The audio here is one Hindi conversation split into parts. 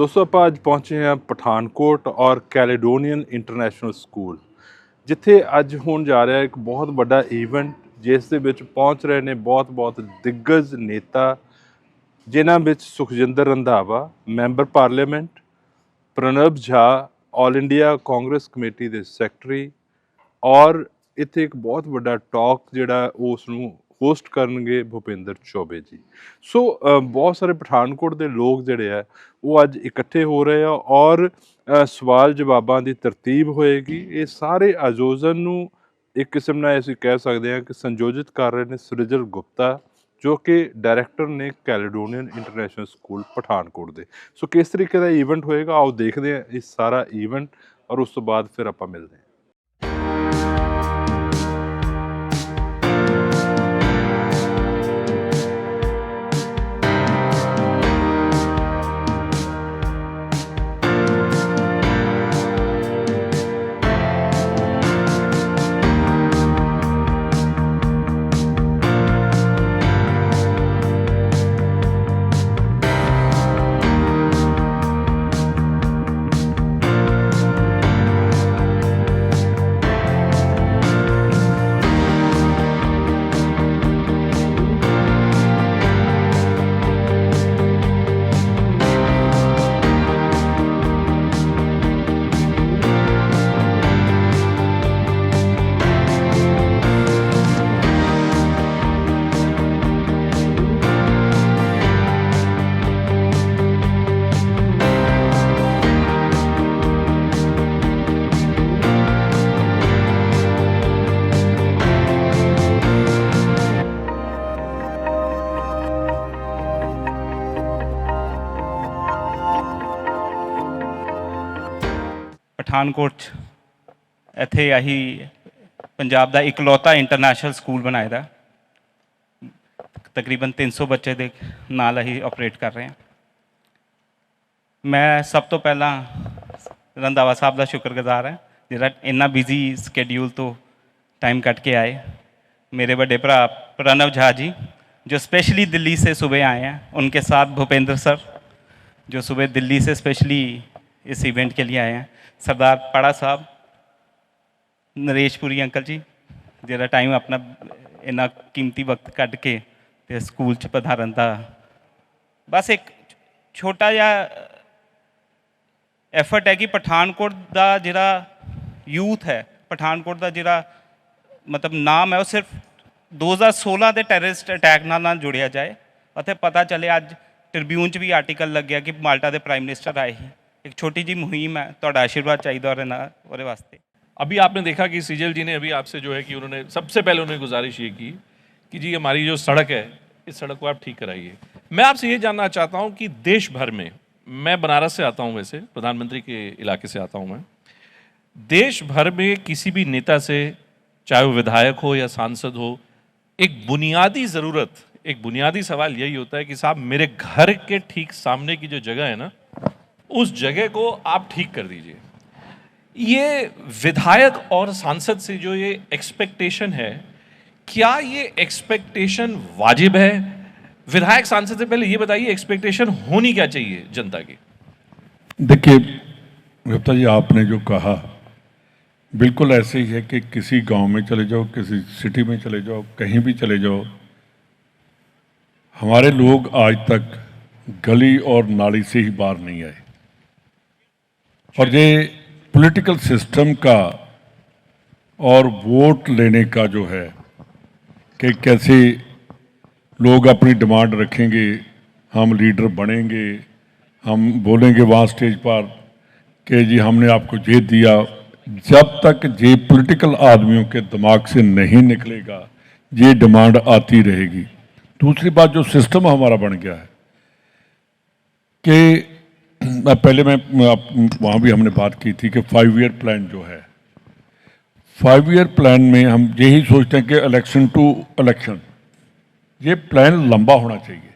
दोस्तों ਆਪਾਂ ਅੱਜ ਪਹੁੰਚੇ ਹਾਂ ਪਠਾਨਕੋਟ ਔਰ ਕੈਲੇਡੋਨੀਅਨ ਇੰਟਰਨੈਸ਼ਨਲ ਸਕੂਲ ਜਿੱਥੇ ਅੱਜ ਹੋਣ ਜਾ ਰਿਹਾ ਇੱਕ ਬਹੁਤ ਵੱਡਾ ਈਵੈਂਟ ਜਿਸ ਦੇ ਵਿੱਚ ਪਹੁੰਚ ਰਹੇ ਨੇ ਬਹੁਤ ਦਿੱਗਜ ਨੇਤਾ ਜਿਨ੍ਹਾਂ ਵਿੱਚ Sukhjinder Randhawa member parliament Pranab Jha all India Congress committee ਦੇ ਸੈਕਟਰੀ ਔਰ ਇੱਥੇ ਇੱਕ ਬਹੁਤ ਵੱਡਾ ਟਾਕ ਜਿਹੜਾ ਉਸ ਨੂੰ ਹੋਸਟ ਕਰਨਗੇ ਭੁਪਿੰਦਰ ਚੌਬੇ ਜੀ। ਸੋ ਬਹੁਤ ਸਾਰੇ ਪਠਾਨਕੋਟ ਦੇ ਲੋਕ ਜਿਹੜੇ ਆ ਉਹ ਅੱਜ ਇਕੱਠੇ ਹੋ ਰਹੇ ਆ ਔਰ ਸਵਾਲ ਜਵਾਬਾਂ ਦੀ ਤਰਤੀਬ ਹੋਏਗੀ। ਇਹ ਸਾਰੇ ਆਯੋਜਨ ਨੂੰ ਇੱਕ ਕਿਸਮ ਨਾਲ ਅਸੀਂ ਕਹਿ ਸਕਦੇ ਹਾਂ ਕਿ ਸੰਯੋਜਿਤ ਕਰ ਰਹੇ ਨੇ ਸ੍ਰਿਜਲ ਗੁਪਤਾ ਜੋ ਕਿ ਡਾਇਰੈਕਟਰ ਨੇ ਕੈਲੇਡੋਨੀਅਨ ਇੰਟਰਨੈਸ਼ਨਲ ਸਕੂਲ ਪਠਾਨਕੋਟ ਦੇ। ਸੋ ਕਿਸ ਤਰੀਕੇ ਦਾ ਈਵੈਂਟ ਹੋਏਗਾ ਆਓ ਦੇਖਦੇ ਹਾਂ ਇਹ ਸਾਰਾ ਈਵੈਂਟ ਔਰ ਉਸ ਤੋਂ ਬਾਅਦ ਫਿਰ ਆਪਾਂ ਮਿਲਦੇ ਹਾਂ। पठानकोट ਇੱਥੇ ਆਹੀ ਪੰਜਾਬ ਦਾ ਇਕਲੌਤਾ ਇੰਟਰਨੈਸ਼ਨਲ ਸਕੂਲ ਬਣਾਇਆ ਦਾ ਤਕਰੀਬਨ 300 ਬੱਚੇ ਦੇ ਨਾਲ ਅਸੀਂ ਆਪਰੇਟ ਕਰ ਰਹੇ ਹਾਂ। ਮੈਂ ਸਭ ਤੋਂ ਪਹਿਲਾਂ ਰੰਧਾਵਾ ਸਾਹਿਬ ਦਾ ਸ਼ੁਕਰਗੁਜ਼ਾਰ ਹਾਂ ਜਿਹੜਾ ਇੰਨਾ ਬਿਜ਼ੀ ਸਕੇਡਿਊਲ ਤੋਂ टाइम कट के आए। मेरे बड़े भरा प्रणव झा जी जो स्पेशली दिल्ली से सुबह आए हैं, उनके साथ भूपेंद्र सर जो सुबह दिल्ली से स्पेशली इस इवेंट के लिए आए हैं, सरदार पाड़ा साहब, नरेशपुरी अंकल जी जिहड़ा टाइम अपना इन्ना कीमती वक्त कट के ते स्कूल च पधारन दा बस एक छोटा जिहा एफर्ट है कि पठानकोट का जिहड़ा यूथ है, पठानकोट का जिहड़ा मतलब नाम है वो सिर्फ 2016 के टैररिस्ट अटैक नाल जुड़िया जाए। उत्थे पता चले अज ट्रिब्यून च भी आर्टिकल लग गया कि माल्टा के प्राइम मिनिस्टर आए ही। एक छोटी जी मुहिम है, तुहाडा आशीर्वाद चाहिए और वास्ते। अभी आपने देखा कि सीजल जी ने अभी आपसे जो है कि उन्होंने सबसे पहले उन्होंने गुजारिश ये की कि जी हमारी जो सड़क है इस सड़क को आप ठीक कराइए। मैं आपसे ये जानना चाहता हूँ कि देश भर में, मैं बनारस से आता हूँ, वैसे प्रधानमंत्री के इलाके से आता हूँ मैं, देश भर में किसी भी नेता से चाहे वो विधायक हो या सांसद हो, एक बुनियादी ज़रूरत, एक बुनियादी सवाल यही होता है कि साहब मेरे घर के ठीक सामने की जो जगह है ना, उस जगह को आप ठीक कर दीजिए। ये विधायक और सांसद से जो ये एक्सपेक्टेशन है, क्या ये एक्सपेक्टेशन वाजिब है? विधायक सांसद से पहले ये बताइए एक्सपेक्टेशन होनी क्या चाहिए जनता की? देखिए गुप्ता जी, आपने जो कहा बिल्कुल ऐसे ही है कि किसी गांव में चले जाओ, किसी सिटी में चले जाओ, कहीं भी चले जाओ, हमारे लोग आज तक गली और नाली से ही बाहर नहीं आए। और ये पॉलिटिकल सिस्टम का और वोट लेने का जो है कि कैसे लोग अपनी डिमांड रखेंगे, हम लीडर बनेंगे, हम बोलेंगे वहाँ स्टेज पर कि जी हमने आपको ये दिया, जब तक ये पॉलिटिकल आदमियों के दिमाग से नहीं निकलेगा ये डिमांड आती रहेगी। दूसरी बात जो सिस्टम हमारा बन गया है कि पहले मैं वहाँ भी हमने बात की थी कि 5 ईयर प्लान जो है, 5 ईयर प्लान में हम यही सोचते हैं कि इलेक्शन टू इलेक्शन ये प्लान लंबा होना चाहिए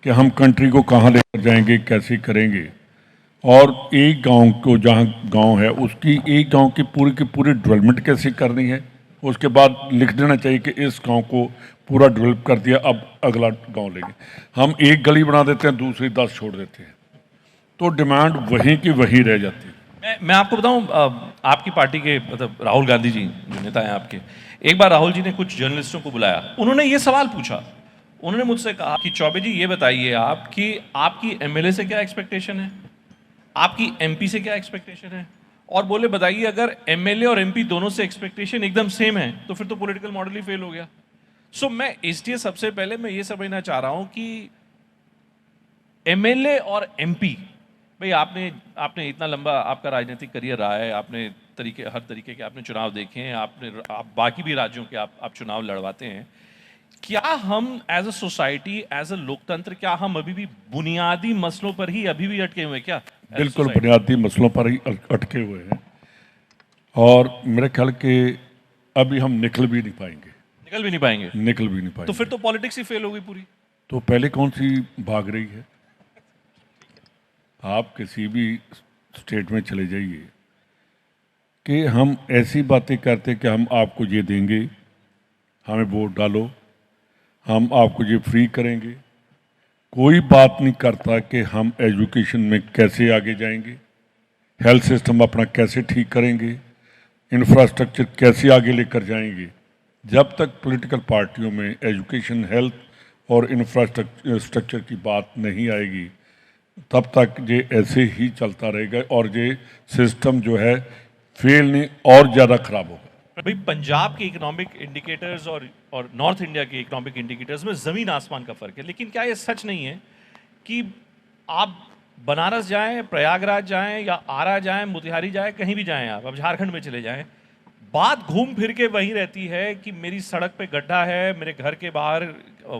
कि हम कंट्री को कहाँ लेकर जाएंगे, कैसे करेंगे। और एक गांव को, जहाँ गांव है उसकी एक गांव की पूरी डेवलपमेंट कैसे करनी है, उसके बाद लिख देना चाहिए कि इस गांव को पूरा डेवलप कर दिया, अब अगला गांव लेंगे। हम एक गली बना देते हैं, दूसरी 10 छोड़ देते हैं। तो डिमांड वहीं की वहीं रह जाती है। मैं आपको बताऊं, आपकी पार्टी के मतलब राहुल गांधी जी जो नेता हैं आपके, एक बार राहुल जी ने कुछ जर्नलिस्टों को बुलाया, उन्होंने ये सवाल पूछा, उन्होंने मुझसे कहा कि चौबे जी ये बताइए आप कि आपकी एमएलए से क्या एक्सपेक्टेशन है, आपकी एमपी से क्या एक्सपेक्टेशन है, और बोले बताइए अगर एमएलए और एमपी दोनों से एक्सपेक्टेशन एकदम सेम है तो फिर तो पॉलिटिकल मॉडल ही फेल हो गया। सो मैं इसलिए सबसे पहले मैं ये समझना चाह रहा हूं कि एमएलए और एमपी, भाई आपने इतना लंबा आपका राजनीतिक करियर रहा है, आपने हर तरीके के आपने चुनाव देखे हैं, आप बाकी भी राज्यों के आप चुनाव लड़वाते हैं। क्या हम as a society, as a लोकतंत्र, क्या हम अभी भी बुनियादी मसलों पर ही अभी भी अटके हुए हैं क्या? बिल्कुल बुनियादी मसलों पर ही अटके हुए हैं, और मेरे ख्याल के अभी हम निकल भी नहीं पाएंगे। निकल भी नहीं पाएंगे? निकल भी नहीं पाएंगे। तो फिर तो पॉलिटिक्स ही फेल हो गई पूरी। तो पहले कौन सी भाग रही है? आप किसी भी स्टेट में चले जाइए कि हम ऐसी बातें करते कि हम आपको ये देंगे, हमें वोट डालो, हम आपको ये फ्री करेंगे। कोई बात नहीं करता कि हम एजुकेशन में कैसे आगे जाएंगे, हेल्थ सिस्टम अपना कैसे ठीक करेंगे, इंफ्रास्ट्रक्चर कैसे आगे लेकर जाएंगे। जब तक पॉलिटिकल पार्टियों में एजुकेशन, हेल्थ और इंफ्रास्ट्रक्चर की बात नहीं आएगी, तब तक ये ऐसे ही चलता रहेगा और ये सिस्टम जो है फेल नहीं और ज़्यादा खराब होगा। भाई पंजाब के इकोनॉमिक इंडिकेटर्स और नॉर्थ इंडिया के इकोनॉमिक इंडिकेटर्स में ज़मीन आसमान का फ़र्क है। लेकिन क्या ये सच नहीं है कि आप बनारस जाएं, प्रयागराज जाएं या आरा जाएं, मोतिहारी जाएं, कहीं भी जाएं, आप अब झारखंड में चले जाएं, बात घूम फिर के वहीं रहती है कि मेरी सड़क पे गड्ढा है, मेरे घर के बाहर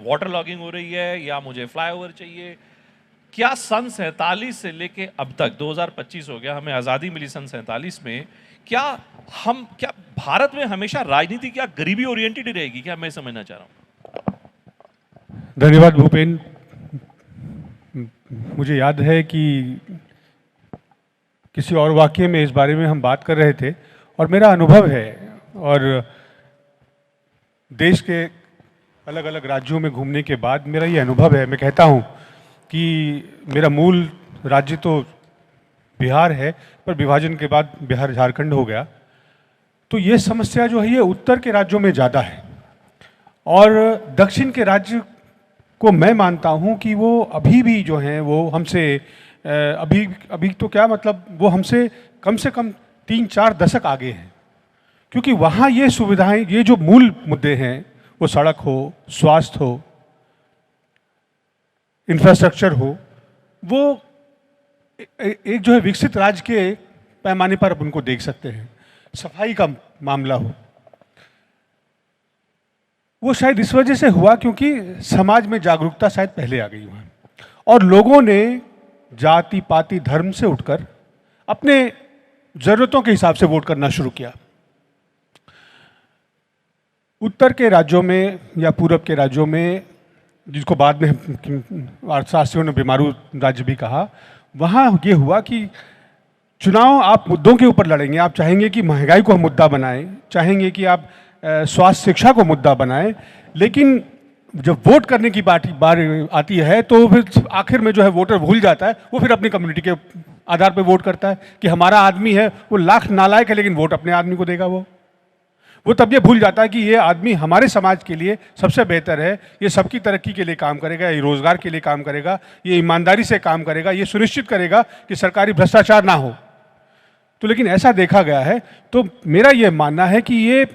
वाटर लॉगिंग हो रही है, या मुझे फ्लाईओवर चाहिए। क्या सन 47 से लेके अब तक 2025 हो गया, हमें आज़ादी मिली सन 47 में, क्या भारत में हमेशा राजनीति क्या गरीबी ओरिएंटेड ही रहेगी क्या? मैं समझना चाह रहा हूं। धन्यवाद भूपेन। मुझे याद है कि किसी और वाक्य में इस बारे में हम बात कर रहे थे, और मेरा अनुभव है, और देश के अलग अलग राज्यों में घूमने के बाद मेरा ये अनुभव है। मैं कहता हूँ कि मेरा मूल राज्य तो बिहार है, पर विभाजन के बाद बिहार झारखंड हो गया। तो ये समस्या जो है ये उत्तर के राज्यों में ज़्यादा है, और दक्षिण के राज्य को मैं मानता हूँ कि वो अभी भी जो हैं वो हमसे अभी तो क्या मतलब, वो हमसे कम से कम 3-4 दशक आगे हैं। क्योंकि वहाँ ये सुविधाएं, ये जो मूल मुद्दे हैं, वो सड़क हो, स्वास्थ्य हो, इंफ्रास्ट्रक्चर हो, वो एक जो है विकसित राज्य के पैमाने पर उनको देख सकते हैं। सफाई का मामला हो, वो शायद इस वजह से हुआ क्योंकि समाज में जागरूकता शायद पहले आ गई वहाँ, और लोगों ने जाति पाति धर्म से उठकर अपने ज़रूरतों के हिसाब से वोट करना शुरू किया। उत्तर के राज्यों में या पूरब के राज्यों में, जिसको बाद में अर्थशास्त्रियों ने बीमारू राज्य भी कहा, वहाँ ये हुआ कि चुनाव आप मुद्दों के ऊपर लड़ेंगे। आप चाहेंगे कि महंगाई को हम मुद्दा बनाएं, चाहेंगे कि आप स्वास्थ्य शिक्षा को मुद्दा बनाएं, लेकिन जब वोट करने की बार आती है तो फिर आखिर में जो है वोटर भूल जाता है, वो फिर अपनी कम्युनिटी के आधार पर वोट करता है कि हमारा आदमी है, वो लाख नालायक है लेकिन वोट अपने आदमी को देगा। वो तब ये भूल जाता है कि ये आदमी हमारे समाज के लिए सबसे बेहतर है, ये सबकी तरक्की के लिए काम करेगा, ये रोजगार के लिए काम करेगा, ये ईमानदारी से काम करेगा, ये सुनिश्चित करेगा कि सरकारी भ्रष्टाचार ना हो। तो लेकिन ऐसा देखा गया है। तो मेरा ये मानना है कि ये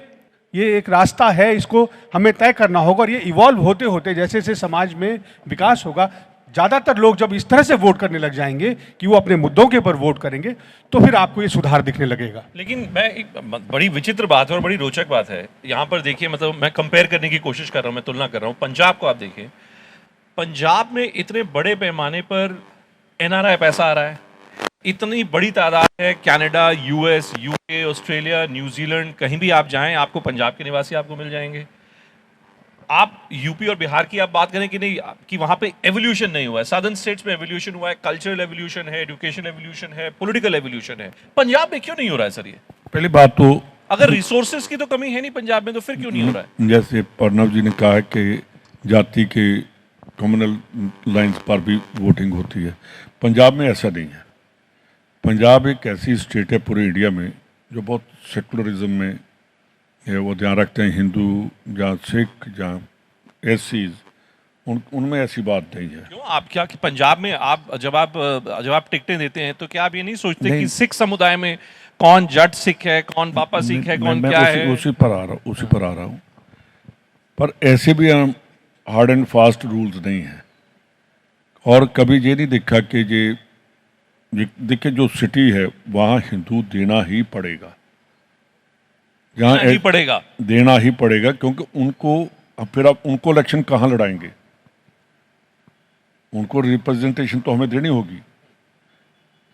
एक रास्ता है, इसको हमें तय करना होगा, और ये इवॉल्व होते होते जैसे जैसे समाज में विकास होगा, ज़्यादातर लोग जब इस तरह से वोट करने लग जाएंगे कि वो अपने मुद्दों के ऊपर वोट करेंगे, तो फिर आपको ये सुधार दिखने लगेगा। लेकिन मैं एक बड़ी विचित्र बात है और बड़ी रोचक बात है यहाँ पर, देखिए मतलब मैं कंपेयर करने की कोशिश कर रहा हूँ, मैं तुलना कर रहा हूँ। पंजाब को आप देखिए, पंजाब में इतने बड़े पैमाने पर एनआरआई पैसा आ रहा है, इतनी बड़ी तादाद है, Canada, US, UK, Australia, New Zealand, कहीं भी आप जाएं आपको पंजाब के निवासी आपको मिल जाएंगे। आप यूपी और बिहार की आप बात करें कि नहीं, कि वहां पे एवोल्यूशन नहीं हुआ है, सदर्न स्टेट्स में एवोल्यूशन हुआ है, कल्चरल एवोल्यूशन है, एजुकेशन एवोल्यूशन है, पॉलिटिकल एवोल्यूशन है। पंजाब में क्यों नहीं हो रहा है सर? ये पहली बात तो, अगर रिसोर्सेज की तो कमी है नहीं पंजाब में, तो फिर क्यों नहीं हो रहा है? जैसे प्रणव जी ने कहा कि जाति के कम्युनल लाइंस पर भी वोटिंग होती है। पंजाब में ऐसा नहीं है। पंजाब एक ऐसी स्टेट है पूरे इंडिया में जो बहुत सेकुलरिज्म में है, वो ध्यान रखते हैं हिंदू जहाँ सिख जहाँ एसीज, उनमें ऐसी बात नहीं है। क्यों आप क्या कि पंजाब में आप जब आप टिकटें देते हैं तो क्या आप ये नहीं सोचते नहीं। कि सिख समुदाय में कौन जट सिख है, कौन बापा सिख है, कौन मैं क्या उसी, है? उसी पर आ रहा हूँ। पर ऐसे भी हम हार्ड एंड फास्ट रूल्स नहीं हैं, और कभी ये नहीं देखा कि ये देखिए जो सिटी है वहाँ हिंदू देना ही पड़ेगा, जहाँ नहीं पड़ेगा, देना ही पड़ेगा, क्योंकि उनको फिर आप उनको इलेक्शन कहाँ लड़ाएंगे? उनको रिप्रेजेंटेशन तो हमें देनी होगी।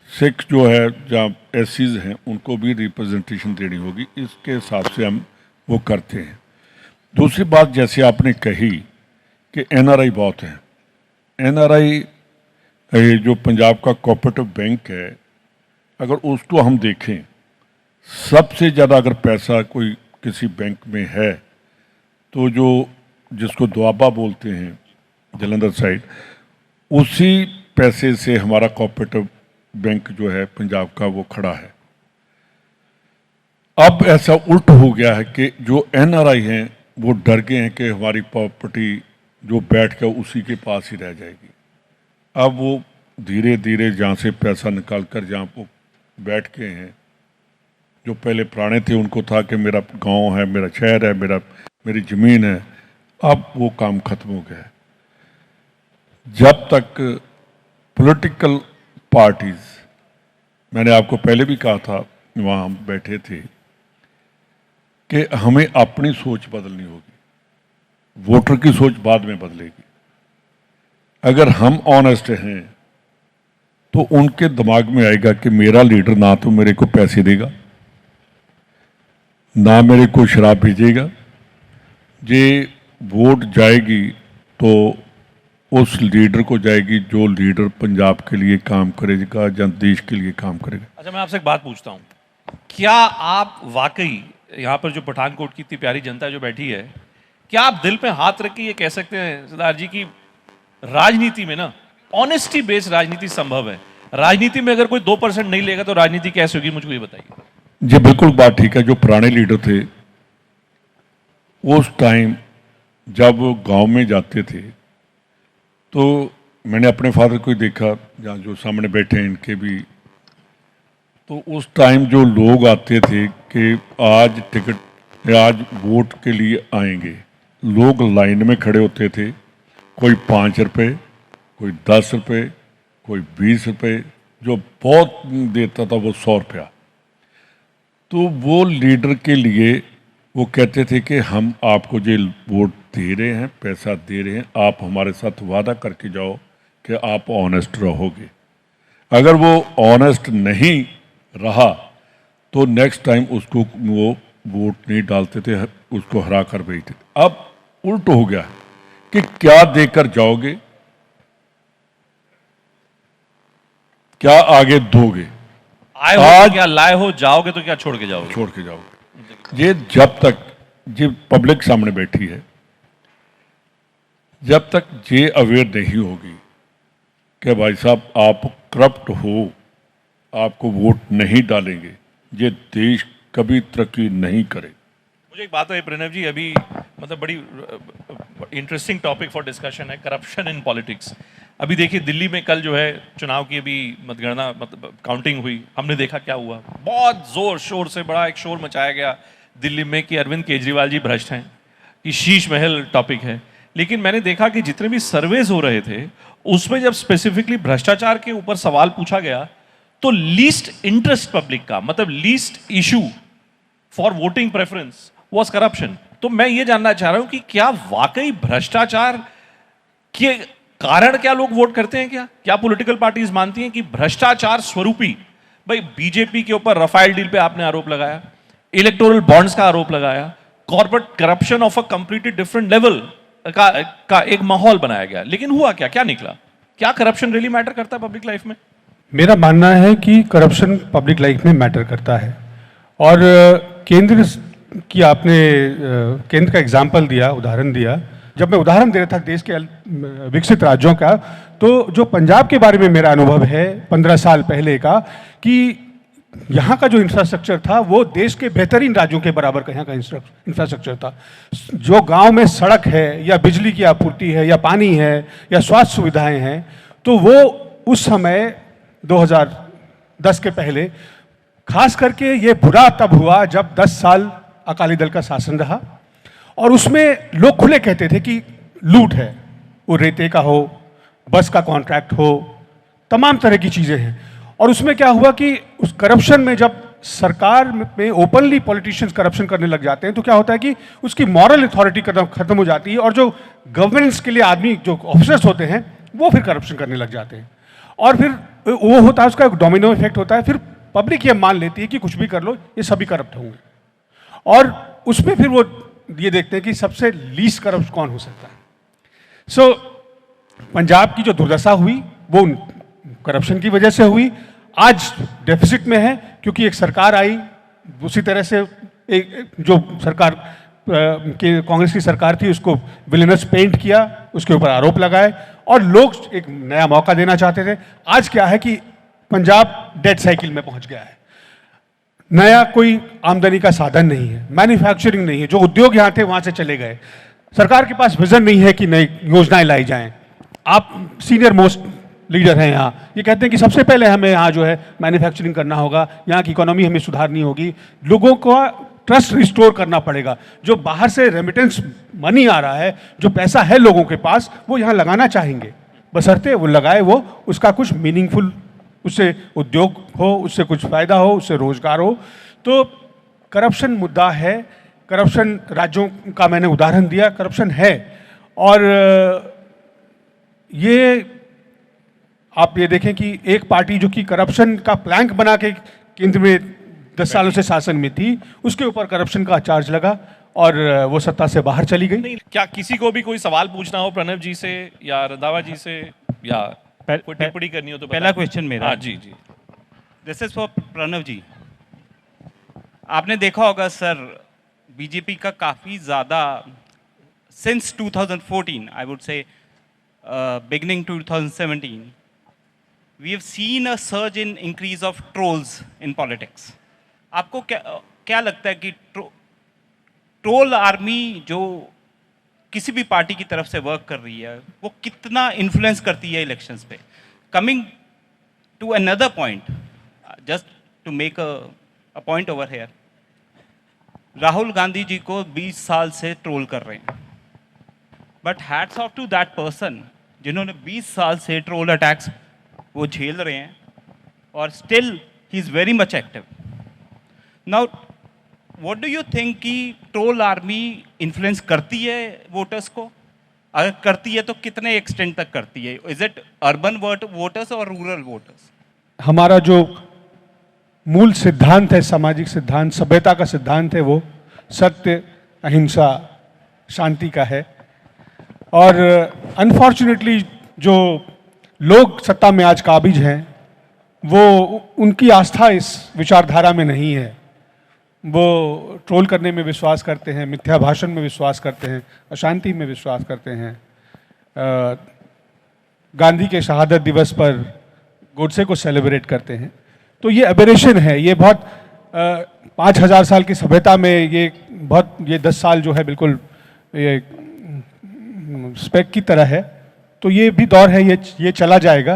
सिख जो है जहाँ एसीज हैं उनको भी रिप्रेजेंटेशन देनी होगी, इसके हिसाब से हम वो करते हैं। दूसरी बात, जैसे आपने कही कि एनआरआई बहुत हैं। एनआरआई जो पंजाब का कोऑपरेटिव बैंक है, अगर उसको हम देखें, सबसे ज़्यादा अगर पैसा कोई किसी बैंक में है तो जो जिसको दुआबा बोलते हैं जलंधर साइड, उसी पैसे से हमारा कोऑपरेटिव बैंक जो है पंजाब का वो खड़ा है। अब ऐसा उल्ट हो गया है कि जो एनआरआई हैं वो डर गए हैं कि हमारी प्रॉपर्टी जो बैठ कर उसी के पास ही रह जाएगी। अब वो धीरे धीरे जहाँ से पैसा निकाल कर जहाँ वो बैठ के हैं, जो पहले पुराने थे उनको था कि मेरा गांव है, मेरा शहर है, मेरी ज़मीन है, अब वो काम खत्म हो गया है। जब तक पॉलिटिकल पार्टीज, मैंने आपको पहले भी कहा था वहाँ हम बैठे थे, कि हमें अपनी सोच बदलनी होगी, वोटर की सोच बाद में बदलेगी। अगर हम ऑनेस्ट हैं तो उनके दिमाग में आएगा कि मेरा लीडर ना तो मेरे को पैसे देगा, ना मेरे को शराब भेजेगा, ये वोट जाएगी तो उस लीडर को जाएगी जो लीडर पंजाब के लिए काम करेगा या देश के लिए काम करेगा। अच्छा, मैं आपसे एक बात पूछता हूँ, क्या आप वाकई यहाँ पर जो पठानकोट की इतनी प्यारी जनता जो बैठी है, क्या आप दिल पे हाथ रख के ये कह सकते हैं सरदार जी की राजनीति में ना ऑनेस्टी बेस्ड राजनीति संभव है? राजनीति में अगर कोई 2% नहीं लेगा तो राजनीति कैसे होगी, मुझको ये बताइए। जी बिल्कुल बात ठीक है। जो पुराने लीडर थे उस टाइम जब वो गांव में जाते थे तो मैंने अपने फादर को ही देखा, जहाँ जो सामने बैठे हैं इनके भी, तो उस टाइम जो लोग आते थे कि आज वोट के लिए आएंगे, लोग लाइन में खड़े होते थे, कोई 5 रुपये, कोई 10 रुपये, कोई 20 रुपये, जो बहुत देता था वो 100 रुपया। तो वो लीडर के लिए वो कहते थे कि हम आपको जो वोट दे रहे हैं, पैसा दे रहे हैं, आप हमारे साथ वादा करके जाओ कि आप ऑनेस्ट रहोगे। अगर वो ऑनेस्ट नहीं रहा तो नेक्स्ट टाइम उसको वो वोट नहीं डालते थे, उसको हरा कर भेजते थे। अब उल्ट हो गया कि क्या देकर जाओगे, क्या आगे दोगे। आए हो तो क्या लाए हो, जाओगे तो क्या छोड़ के जाओगे? छोड़ के जाओगे। ये जब तक ये पब्लिक सामने बैठी है, जब तक ये अवेयर नहीं होगी कि भाई साहब आप करप्ट हो, आपको वोट नहीं डालेंगे, ये देश कभी तरक्की नहीं करे। मुझे एक बात है प्रणव जी, अभी मतलब बड़ी इंटरेस्टिंग टॉपिक फॉर डिस्कशन है, करप्शन इन पॉलिटिक्स। अभी देखिए दिल्ली में कल जो है चुनाव की अभी मतगणना मतलब काउंटिंग हुई, हमने देखा क्या हुआ। बहुत जोर शोर से बड़ा एक शोर मचाया गया दिल्ली में कि अरविंद केजरीवाल जी भ्रष्ट हैं, कि शीश महल टॉपिक है। लेकिन मैंने देखा कि जितने भी सर्वेज हो रहे थे उसमें जब स्पेसिफिकली भ्रष्टाचार के ऊपर सवाल पूछा गया तो लीस्ट इंटरेस्ट पब्लिक का, मतलब least issue for voting preference was corruption. तो मैं ये जानना चाह रहा हूं कि क्या वाकई भ्रष्टाचार के कारण क्या लोग वोट करते हैं? क्या पॉलिटिकल पार्टीज मानती हैं कि भ्रष्टाचार स्वरूपी, भाई बीजेपी के ऊपर रफाइल डील पे आपने आरोप लगाया, इलेक्टोरल बॉन्ड्स का आरोप लगाया, corporate corruption of a completely different level का एक माहौल बनाया गया, लेकिन हुआ क्या, क्या निकला? क्या करप्शन रियली मैटर करता है पब्लिक लाइफ में? मेरा मानना है कि करप्शन पब्लिक लाइफ में मैटर करता है। और केंद्र की आपने केंद्र का एग्जाम्पल दिया, उदाहरण दिया, जब मैं उदाहरण दे रहा था देश के विकसित राज्यों का, तो जो पंजाब के बारे में मेरा अनुभव है 15 साल पहले का, कि यहाँ का जो इंफ्रास्ट्रक्चर था वो देश के बेहतरीन राज्यों के बराबर का यहाँ का इंफ्रास्ट्रक्चर था। जो गांव में सड़क है या बिजली की आपूर्ति है या पानी है या स्वास्थ्य सुविधाएं हैं, तो वो उस समय 2010 के पहले, खास करके ये बुरा तब हुआ जब 10 साल अकाली दल का शासन रहा और उसमें लोग खुले कहते थे कि लूट है, वो रेते का हो, बस का कॉन्ट्रैक्ट हो, तमाम तरह की चीज़ें हैं। और उसमें क्या हुआ कि उस करप्शन में, जब सरकार में ओपनली पॉलिटिशियंस करप्शन करने लग जाते हैं, तो क्या होता है कि उसकी मॉरल अथॉरिटी खत्म हो जाती है और जो गवर्नेंस के लिए आदमी, जो ऑफिसर्स होते हैं, वो फिर करप्शन करने लग जाते हैं। और फिर वो होता है, उसका एक डोमिनो इफेक्ट होता है, फिर पब्लिक ये मान लेती है कि कुछ भी कर लो, ये सभी करप्ट होंगे। और उसमें फिर वो ये देखते हैं कि सबसे लीस्ट करप्ट कौन हो सकता है। सो पंजाब की जो दुर्दशा हुई वो करप्शन की वजह से हुई। आज डेफिसिट में है क्योंकि एक सरकार आई, उसी तरह से एक जो सरकार के कांग्रेस की सरकार थी उसको विलेनस पेंट किया, उसके ऊपर आरोप लगाए और लोग एक नया मौका देना चाहते थे। आज क्या है कि पंजाब डेड साइकिल में पहुंच गया है। नया कोई आमदनी का साधन नहीं है, मैन्युफैक्चरिंग नहीं है, जो उद्योग यहाँ थे वहाँ से चले गए। सरकार के पास विजन नहीं है कि नई योजनाएं लाई जाएं। आप सीनियर मोस्ट लीडर हैं यहाँ, ये कहते हैं कि सबसे पहले हमें यहाँ जो है मैन्युफैक्चरिंग करना होगा, यहाँ की इकोनॉमी हमें सुधारनी होगी, लोगों को ट्रस्ट रिस्टोर करना पड़ेगा। जो बाहर से रेमिटेंस मनी आ रहा है, जो पैसा है लोगों के पास, वो यहाँ लगाना चाहेंगे, बशर्ते वो लगाए, वो उसका कुछ मीनिंगफुल, उससे उद्योग हो, उससे कुछ फायदा हो, उससे रोजगार हो। तो करप्शन मुद्दा है, करप्शन राज्यों का मैंने उदाहरण दिया, करप्शन है। और ये आप ये देखें कि एक पार्टी जो कि करप्शन का प्लैंक बना के केंद्र में 10 सालों से शासन में थी, उसके ऊपर करप्शन का चार्ज लगा और वो सत्ता से बाहर चली गई। नहीं, क्या किसी को भी कोई सवाल पूछना हो प्रणव जी से या रंधावा जी से या कोई टिप्पणी करनी हो तो पहला क्वेश्चन मेरा। हाँ जी जी। This is for Pranav ji. आपने देखा होगा सर, बीजेपी का काफ़ी ज़्यादा since 2014, I would say beginning 2017, we have seen a surge in increase of trolls in politics. आपको क्या लगता है कि ट्रोल आर्मी जो किसी भी पार्टी की तरफ से वर्क कर रही है, वो कितना इन्फ्लुएंस करती है इलेक्शंस पे? Coming to another point, just to make a point over here, Rahul Gandhi ji को 20 साल से ट्रोल कर रहे हैं, but hats off to that person जिन्होंने 20 साल से ट्रोल अटैक्स वो झेल रहे हैं और still he is very much active. Now what do you think कि ट्रोल आर्मी इन्फ्लुएंस करती है वोटर्स को? अगर करती है तो कितने एक्सटेंट तक करती है? इज इट अर्बन वोटर्स और रूरल वोटर्स? हमारा जो मूल सिद्धांत है, सामाजिक सिद्धांत, सभ्यता का सिद्धांत है, वो सत्य, अहिंसा, शांति का है। और अनफॉर्चुनेटली जो लोग सत्ता में आज काबिज हैं, वो उनकी आस्था इस विचारधारा में नहीं है। वो ट्रोल करने में विश्वास करते हैं, मिथ्या भाषण में विश्वास करते हैं, अशांति में विश्वास करते हैं। गांधी के शहादत दिवस पर गोडसे को सेलिब्रेट करते हैं। तो ये एबेरेशन है, ये बहुत 5000 साल की सभ्यता में ये 10 साल जो है बिल्कुल ये स्पेक की तरह है। तो ये भी दौर है, ये चला जाएगा,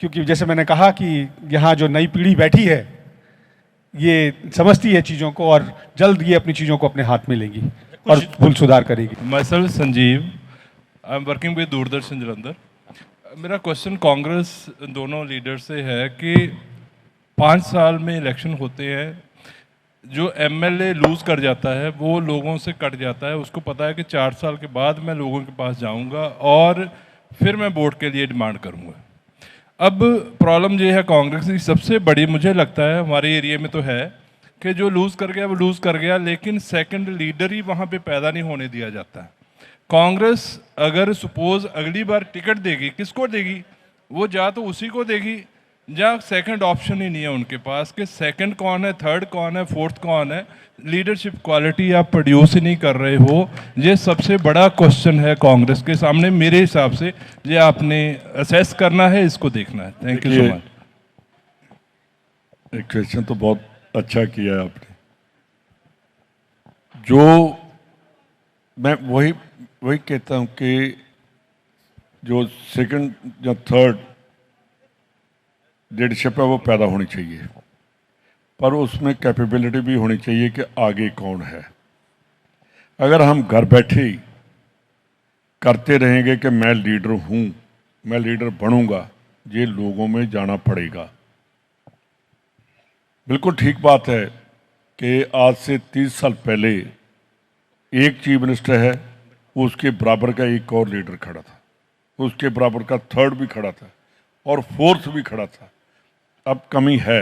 क्योंकि जैसे मैंने कहा कि यहाँ जो नई पीढ़ी बैठी है ये समझती है चीज़ों को और जल्द ये अपनी चीज़ों को अपने हाथ में लेगी और भूल सुधार करेगी। myself Sanjeev, I am working with Doordarshan Jalandhar. मेरा क्वेश्चन कांग्रेस दोनों लीडर से है कि 5 साल में इलेक्शन होते हैं, जो एमएलए लूज़ कर जाता है वो लोगों से कट जाता है, उसको पता है कि 4 साल के बाद मैं लोगों के पास जाऊंगा और फिर मैं वोट के लिए डिमांड करूंगा। अब प्रॉब्लम ये है कांग्रेस की सबसे बड़ी, मुझे लगता है हमारे एरिया में तो है कि जो लूज़ कर गया वो लूज़ कर गया, लेकिन सेकंड लीडर ही वहाँ पे पैदा नहीं होने दिया जाता है। कांग्रेस अगर सपोज अगली बार टिकट देगी, किसको देगी? वो या तो उसी को देगी या सेकंड ऑप्शन ही नहीं है उनके पास कि सेकंड कौन है, थर्ड कौन है, फोर्थ कौन है। लीडरशिप क्वालिटी आप प्रोड्यूस ही नहीं कर रहे हो। ये सबसे बड़ा क्वेश्चन है कांग्रेस के सामने मेरे हिसाब से। ये आपने असेस करना है, इसको देखना है। थैंक यू सो देखिए, मच। एक क्वेश्चन तो बहुत अच्छा किया है आपने। जो मैं वही वही कहता हूँ कि जो सेकंड या थर्ड लीडरशिप है वो पैदा होनी चाहिए, पर उसमें कैपेबिलिटी भी होनी चाहिए कि आगे कौन है। अगर हम घर बैठे ही करते रहेंगे कि मैं लीडर हूँ, मैं लीडर बनूंगा, ये लोगों में जाना पड़ेगा। बिल्कुल ठीक बात है कि आज से 30 साल पहले एक चीफ मिनिस्टर है, उसके बराबर का एक और लीडर खड़ा था, उसके बराबर का थर्ड भी खड़ा था और फोर्थ भी खड़ा था। अब कमी है।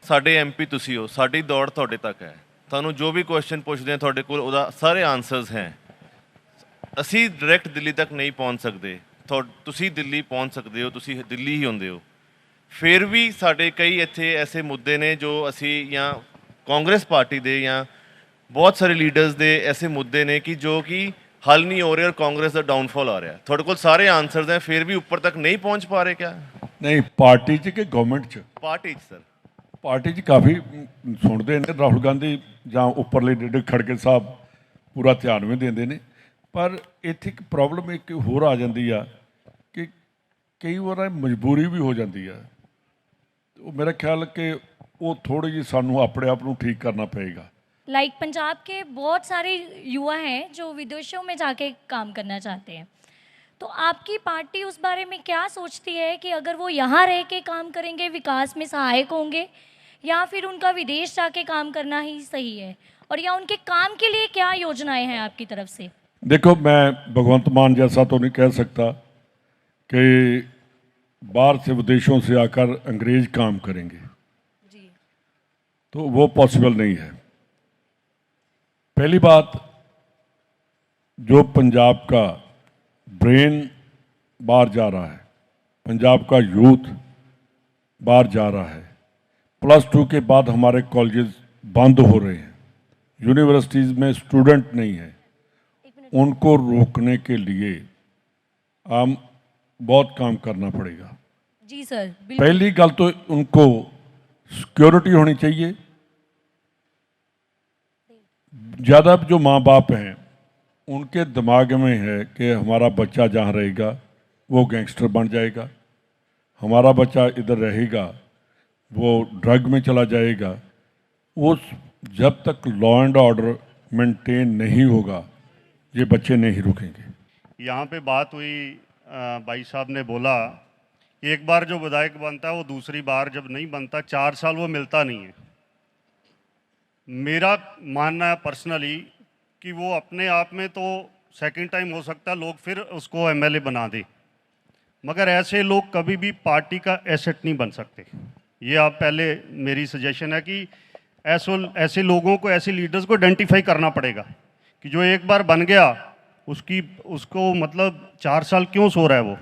ਸਾਡੇ ਐਮਪੀ ਤੁਸੀਂ ਹੋ, ਸਾਡੀ ਦੌੜ ਤੁਹਾਡੇ ਤੱਕ ਹੈ। ਤੁਹਾਨੂੰ ਜੋ ਵੀ ਕੁਐਸਚਨ ਪੁੱਛਦੇ ਆ ਤੁਹਾਡੇ ਕੋਲ ਉਹਦਾ ਸਾਰੇ ਆਨਸਰਸ ਹੈ। ਅਸੀਂ ਡਾਇਰੈਕਟ ਦਿੱਲੀ ਤੱਕ ਨਹੀਂ ਪਹੁੰਚ ਸਕਦੇ, ਤੁਸੀਂ ਦਿੱਲੀ ਪਹੁੰਚ ਸਕਦੇ ਹੋ, ਤੁਸੀਂ ਦਿੱਲੀ ਹੀ ਹੁੰਦੇ ਹੋ। ਫਿਰ ਵੀ ਸਾਡੇ ਕਈ ਇੱਥੇ ਐਸੇ ਮੁੱਦੇ ਨੇ ਜੋ ਅਸੀਂ ਜਾਂ ਕਾਂਗਰਸ ਪਾਰਟੀ ਦੇ ਜਾਂ ਬਹੁਤ ਸਾਰੇ ਲੀਡਰਸ ਦੇ ਐਸੇ ਮੁੱਦੇ ਨੇ ਕਿ ਜੋ ਕਿ ਹੱਲ ਨਹੀਂ ਹੋ ਰਹੇ ਔਰ ਕਾਂਗਰਸ ਦਾ ਡਾਊਨਫਾਲ ਆ ਰਿਹਾ। ਤੁਹਾਡੇ ਕੋਲ ਸਾਰੇ ਆਨਸਰਸ ਹੈ, ਫਿਰ ਵੀ ਉੱਪਰ ਤੱਕ ਨਹੀਂ ਪਹੁੰਚ ਪਾ ਰਹੇ ਕਿਆ? नहीं, पार्टी च कि गवर्नमेंट च? ਪਾਰਟੀ 'ਚ ਸਰ। पार्टी च काफ़ी सुनते हैं, राहुल गांधी ਜਾਂ ਉੱਪਰਲੇ ਲੀਡਰ ਖੜਗੇ ਸਾਹਿਬ ਪੂਰਾ ਧਿਆਨ ਵੀ ਦਿੰਦੇ ਨੇ। ਪਰ ਇੱਥੇ ਇੱਕ ਪ੍ਰੋਬਲਮ ਇੱਕ ਹੋਰ ਆ ਜਾਂਦੀ ਆ ਕਿ ਕਈ ਵਾਰ ਮਜਬੂਰੀ ਵੀ ਹੋ ਜਾਂਦੀ ਆ। ਉਹ ਮੇਰਾ ਖਿਆਲ ਕਿ ਉਹ ਥੋੜੀ ਜਿਹੀ ਸਾਨੂੰ ਆਪਣੇ ਆਪ ਨੂੰ ਠੀਕ ਕਰਨਾ ਪਏਗਾ। लाइक पंजाब के बहुत सारे युवा हैं जो विदेशों में जाके काम करना चाहते हैं, तो आपकी पार्टी उस बारे में क्या सोचती है कि अगर वो यहाँ रह के काम करेंगे विकास में सहायक होंगे, या फिर उनका विदेश जाके काम करना ही सही है, और या उनके काम के लिए क्या योजनाएं हैं आपकी तरफ से? देखो, मैं भगवंत मान जैसा तो नहीं कह सकता कि बाहर से विदेशों से आकर अंग्रेज काम करेंगे जी। तो वो पॉसिबल नहीं है। पहली बात, जो पंजाब का ब्रेन बाहर जा रहा है, पंजाब का यूथ बाहर जा रहा है, +2 के बाद हमारे कॉलेजेस बंद हो रहे हैं, यूनिवर्सिटीज़ में स्टूडेंट नहीं है, उनको रोकने के लिए हम बहुत काम करना पड़ेगा। जी सर, बिल्कुल। पहली गल तो उनको सिक्योरिटी होनी चाहिए। ज़्यादा जो माँ बाप हैं उनके दिमाग में है कि हमारा बच्चा जहाँ रहेगा वो गैंगस्टर बन जाएगा, हमारा बच्चा इधर रहेगा वो ड्रग में चला जाएगा। उस जब तक लॉ एंड ऑर्डर मेंटेन नहीं होगा ये बच्चे नहीं रुकेंगे। यहाँ पे बात हुई, भाई साहब ने बोला कि एक बार जो विधायक बनता है वो दूसरी बार जब नहीं बनता 4 साल वो मिलता नहीं है। मेरा मानना है पर्सनली कि वो अपने आप में तो सेकंड टाइम हो सकता है लोग फिर उसको एमएलए बना दे, मगर ऐसे लोग कभी भी पार्टी का एसेट नहीं बन सकते। ये आप पहले, मेरी सजेशन है कि ऐसे लोगों को, ऐसे लीडर्स को आइडेंटिफाई करना पड़ेगा कि जो एक बार बन गया उसको मतलब 4 साल क्यों सो रहा है वो।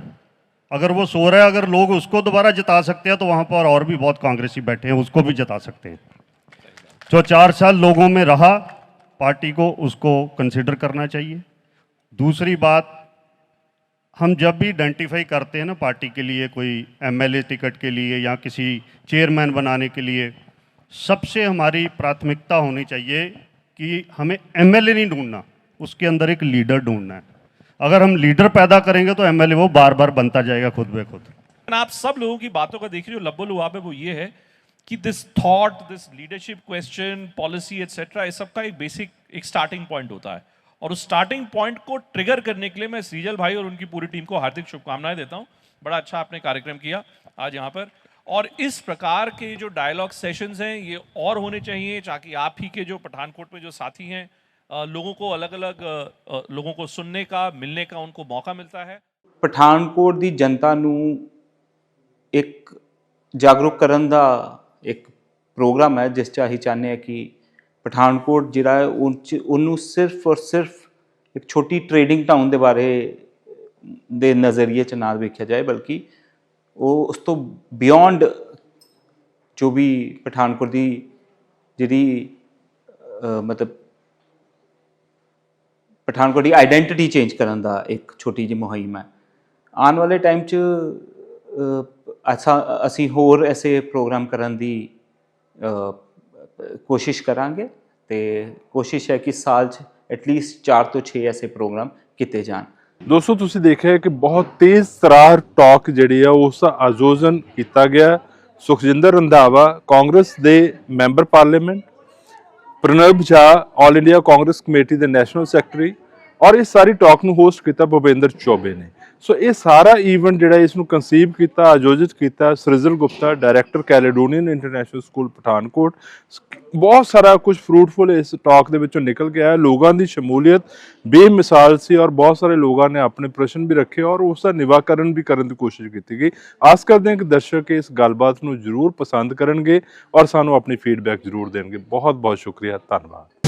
अगर वो सो रहा है, अगर लोग उसको दोबारा जिता सकते हैं तो वहाँ पर और भी बहुत कांग्रेसी बैठे हैं, उसको भी जिता सकते हैं। जो 4 साल लोगों में रहा, पार्टी को उसको कंसिडर करना चाहिए। दूसरी बात, हम जब भी आइडेंटिफाई करते हैं ना पार्टी के लिए, कोई एमएलए टिकट के लिए या किसी चेयरमैन बनाने के लिए, सबसे हमारी प्राथमिकता होनी चाहिए कि हमें एमएलए नहीं ढूंढना, उसके अंदर एक लीडर ढूंढना है। अगर हम लीडर पैदा करेंगे तो एमएलए वो बार बार बनता जाएगा खुद ब खुद। आप सब लोगों की बातों का देख रहे हो, लब्बो लुआब है वो ये है कि this thought, this leadership question, policy etcetera, इस सब का एक बेसिक एक स्टार्टिंग पॉइंट होता है, और उस स्टार्टिंग पॉइंट को ट्रिगर करने के लिए मैं सृजल भाई और उनकी पूरी टीम को हार्दिक शुभकामनाएं देता हूं। बड़ा अच्छा आपने कार्यक्रम किया आज यहाँ पर, और इस प्रकार के जो डायलॉग सेशंस हैं ये और होने चाहिए, ताकि आप ही के जो पठानकोट में जो साथी हैं, लोगों को अलग अलग लोगों को सुनने का, मिलने का उनको मौका मिलता है। ਪਠਾਨਕੋਟ ਦੀ ਜਨਤਾ ਨੂੰ ਇੱਕ ਜਾਗਰੂਕ ਕਰਨ ਦਾ ਇੱਕ ਪ੍ਰੋਗਰਾਮ ਹੈ ਜਿਸ 'ਚ ਅਸੀਂ ਚਾਹੁੰਦੇ ਹਾਂ ਕਿ ਪਠਾਨਕੋਟ ਜਿਹੜਾ ਹੈ ਉਹਨੂੰ ਸਿਰਫ ਔਰ ਸਿਰਫ ਇੱਕ ਛੋਟੀ ਟ੍ਰੇਡਿੰਗ ਟਾਊਨ ਦੇ ਬਾਰੇ ਦੇ ਨਜ਼ਰੀਏ 'ਚ ਨਾ ਵੇਖਿਆ ਜਾਏ, ਬਲਕਿ ਉਹ ਉਸ ਤੋਂ ਬਿਯੋਂਡ ਜੋ ਵੀ ਪਠਾਨਕੋਟ ਦੀ ਜਿਹੜੀ ਮਤਲਬ ਪਠਾਨਕੋਟ ਦੀ ਆਈਡੈਂਟੀਟੀ ਚੇਂਜ ਕਰਨ ਦਾ ਇੱਕ ਛੋਟੀ ਜਿਹੀ ਮੁਹਿੰਮ ਹੈ। ਆਉਣ ਵਾਲੇ ਟਾਈਮ 'ਚ ਅਸੀਂ ਹੋਰ ਐਸੇ ਪ੍ਰੋਗਰਾਮ ਕਰਨ ਦੀ ਕੋਸ਼ਿਸ਼ ਕਰਾਂਗੇ ਤੇ ਕੋਸ਼ਿਸ਼ ਹੈ ਕਿ ਸਾਲ 'ਚ ਐਟਲੀਸਟ 4 ਤੋਂ 6 ਐਸੇ ਪ੍ਰੋਗਰਾਮ ਕੀਤੇ ਜਾਣ। ਦੋਸਤੋ ਤੁਸੀਂ ਦੇਖਿਆ ਕਿ ਬਹੁਤ ਤੇਜ਼ ਤਰਾਰ ਟਾਕ ਜਿਹੜੀ ਆ ਉਸ ਦਾ ਆਯੋਜਨ ਕੀਤਾ ਗਿਆ। ਸੁਖਜਿੰਦਰ ਰੰਧਾਵਾ ਕਾਂਗਰਸ ਦੇ ਮੈਂਬਰ ਪਾਰਲੀਮੈਂਟ, ਪ੍ਰਣਬ ਝਾ ਆਲ ਇੰਡੀਆ ਕਾਂਗਰਸ ਕਮੇਟੀ ਦੇ ਨੈਸ਼ਨਲ ਸੈਕਟਰੀ ਔਰ ਇਸ ਸਾਰੀ ਟਾਕ ਨੂੰ ਹੋਸਟ ਕੀਤਾ ਭੁਪਿੰਦਰ ਚੌਬੇ ਨੇ। ਸੋ ਇਹ ਸਾਰਾ ਈਵੈਂਟ ਜਿਹੜਾ ਇਸ ਨੂੰ ਕੰਸੀਵ ਕੀਤਾ, ਆਯੋਜਿਤ ਕੀਤਾ Srijal Gupta, director Caledonian international school Pathankot. ਬਹੁਤ ਸਾਰਾ ਕੁਝ ਫਰੂਟਫੁਲ ਇਸ ਟਾਕ ਦੇ ਵਿੱਚੋਂ ਨਿਕਲ ਕੇ ਆਇਆ। ਲੋਕਾਂ ਦੀ ਸ਼ਮੂਲੀਅਤ ਬੇਮਿਸਾਲ ਸੀ ਔਰ ਬਹੁਤ ਸਾਰੇ ਲੋਕਾਂ ਨੇ ਆਪਣੇ ਪ੍ਰਸ਼ਨ ਵੀ ਰੱਖੇ ਔਰ ਉਸ ਦਾ ਨਿਵਾਕਰਨ ਵੀ ਕਰਨ ਦੀ ਕੋਸ਼ਿਸ਼ ਕੀਤੀ ਗਈ। ਆਸ ਕਰਦੇ ਹਾਂ ਕਿ ਦਰਸ਼ਕ ਇਸ ਗੱਲਬਾਤ ਨੂੰ ਜ਼ਰੂਰ ਪਸੰਦ ਕਰਨਗੇ ਔਰ ਸਾਨੂੰ ਆਪਣੀ ਫੀਡਬੈਕ ਜ਼ਰੂਰ ਦੇਣਗੇ। ਬਹੁਤ ਬਹੁਤ ਸ਼ੁਕਰੀਆ, ਧੰਨਵਾਦ।